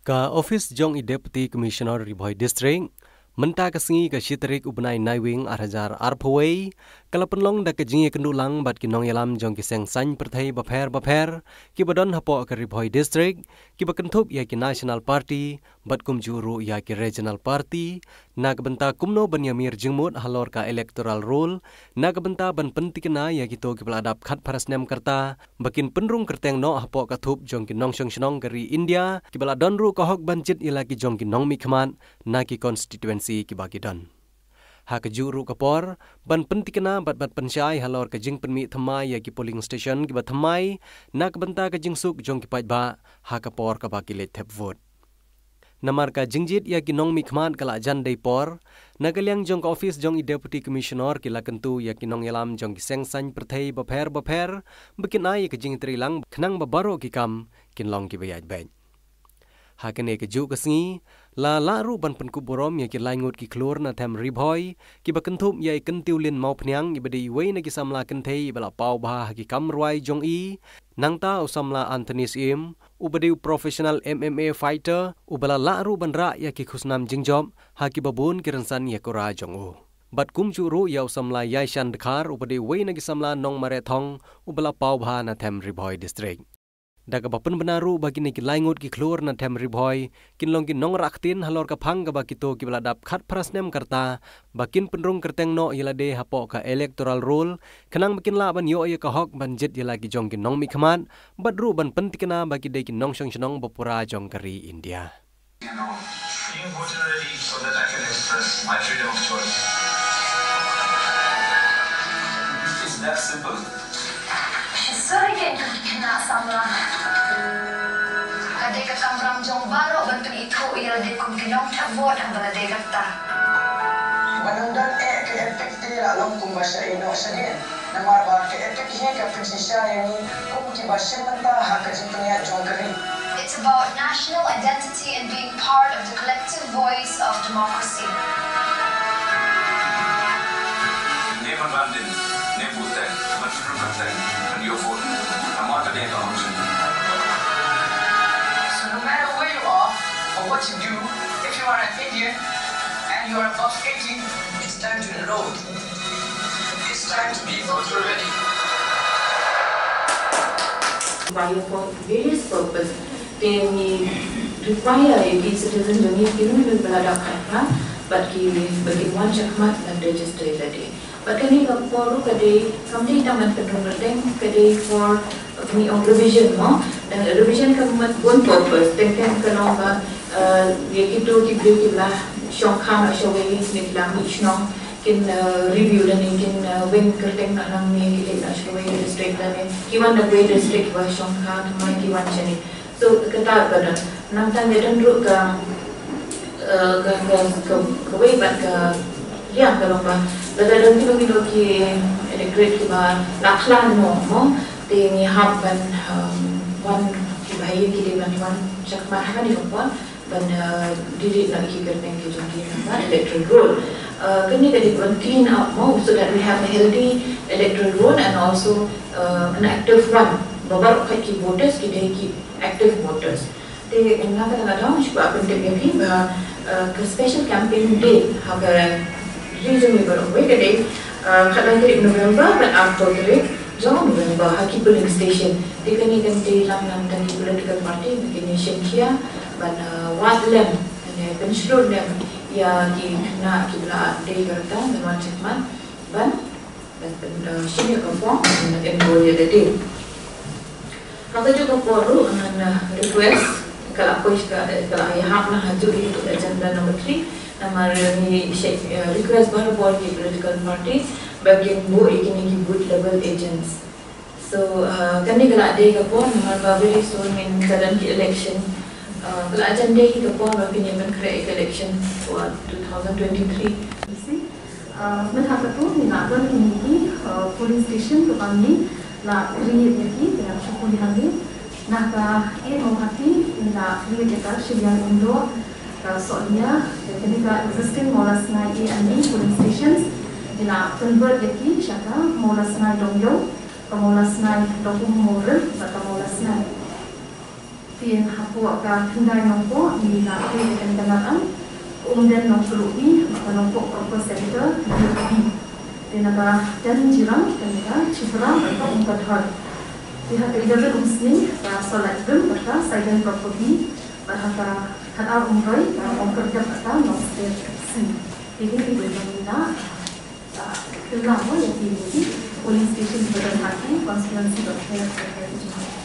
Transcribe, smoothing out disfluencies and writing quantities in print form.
Ka office jong I Deputy Commissioner Riboy District menta kasingi ka shitrik ubnai naiwing arhajar arpaway kalapenlong da kajingi kendulang bat kinong yalam jong kiseng sany perthai baper ki badon hapo ka Riboy District ki bakentup ya ki National Party bat kumjuru ya ki Regional Party na kabenta kumno Banyamir jengmut halor ka electoral roll na kabenta ban pentikena ya ki to ki peladap khat parasnem karta bakin penrung kerteng no hapo ka thup jong ki nong shong kari India ki baladon ru ka hok banjit ila ki jong ki nong mikman na ki constituency ki bagi don. Ha kejuru kapor ban pentikena bat pensyai halor ke jing penmi thamai ya ki polling station ki bat thamai na kabenta ke jing suk jong ki pajba ha kapor ka bagi let thep vote. Namar ka jingjit ya ki nong mikman kala jan dei por na kaliang jong ka office jong I Deputy Commissioner ki lakentu ya ki nong yalam jong ki seng sany perthai baper bikin ai ke jing trilang khnang babaro ki kam kin long ki bayaj bain. Hakane ke juk kesengi la ru ban penkuborom ya ki laingut ki klor na them Riboy ki bakentup ya kentiulin mau pnyang I bedi wei na ki samla kentei bala pau bah ki kamruai jong I nangta usamla Anthony Sim ubedi professional MMA fighter ubala ru ban ra ya ki khusnam jingjob ha ki babun ki ransan ya kora jong u bat kumjuru ya usamla Yaishan Dekhar ubedi wei na ki samla nong marethong ubala pau bah na them Riboy District. Daga bapen benaru bagi neki laingut ki klur na them Riboy kinlong ki nong raktin halor ka phang ka bakito ki beladap khat prasnem karta bakin penrung kerteng no yelade hapo ka electoral roll kenang bakin la ban yo ya ka hok banjet yela ki jong ki nong mikman badru ban pentikena bagi de ki nong shong bapura jong kari India. You know, being voter ready so that I can express my freedom of choice. It's that simple. Sorry kena sama. Kadai kata Amram jong baro bantu itu ia de kumkinong tabot ang balade kata. Manundan ke efek dia long kumbasa ino sanin. Namar ba ke efek he ka prinsesya yani kumki basya manta hakajipnya jong kari. It's about national identity and being part of the collective voice of democracy. Never London, never that, but from that, and your vote. So no matter where you are or what you do, if you are an Indian and you are above 18, it's time to enroll. It's time to be voter ready. For various purposes, they require a citizen to meet the Balada Khatma, but he begin one checkmark and register it. But can you for something taman kadai for revision mo dan revision ka one purpose kan kanong itu ki lah shongkham showing ni lang ichno kin review dan kin wing kerteng na nang ni ki na showing district dan kiwan da way district wa shongkham mai kiwan chani so kata badan nang tan medan ru ka way ban ka ya kalau ba dalam kilo ki electric ki ba laklan mo ni habban wan ki bahaya ki de ban chakmar ha ni ko ban diri nak ki kerteng ki jong ki electoral roll kini kadi ban clean up mo so that we have a healthy electoral roll and also an active one babar ki voters ki de ki active voters te enna ka daw shba ban de ki ba special campaign day ha region we got away today kadang November but after the jauh November haki polling station dikani ganti lang dan political party begini Shenkia ban Wadlam dan pensyur dan ya ki na ki bla day kerta dan macam ban sini kampung dan enroll ya day kata juga perlu dengan request kalau aku kalau ayah nak haju itu agenda nomor 3 Namar ni request baru buat di political party bagian bu ikini booth level agents. So kami kalau ada kapon namar very soon in kadang ki election kalau agenda ki kapon bagian yang create election for 2023. Mereka tu ni nak buat ini polling station tu kami nak create lagi dengan syukur kami nak mau hati nak create kita sedian untuk soalnya ketika existing molas naik ini polling stations ina convert lagi syaka molas naik dongyong ke molas naik dokung moral atau molas naik Tien hapua ka kendai nongpo di na kendaraan kemudian nongpo bi nongpo proper center di dan jirang dan cipra atau umpat hal pihak kejabat muslim salat bem kata silent property bahasa kata umrai umpat kata nongster si ini diberikan kelama yang dimiliki police station Badan Hati konstituensi Dr.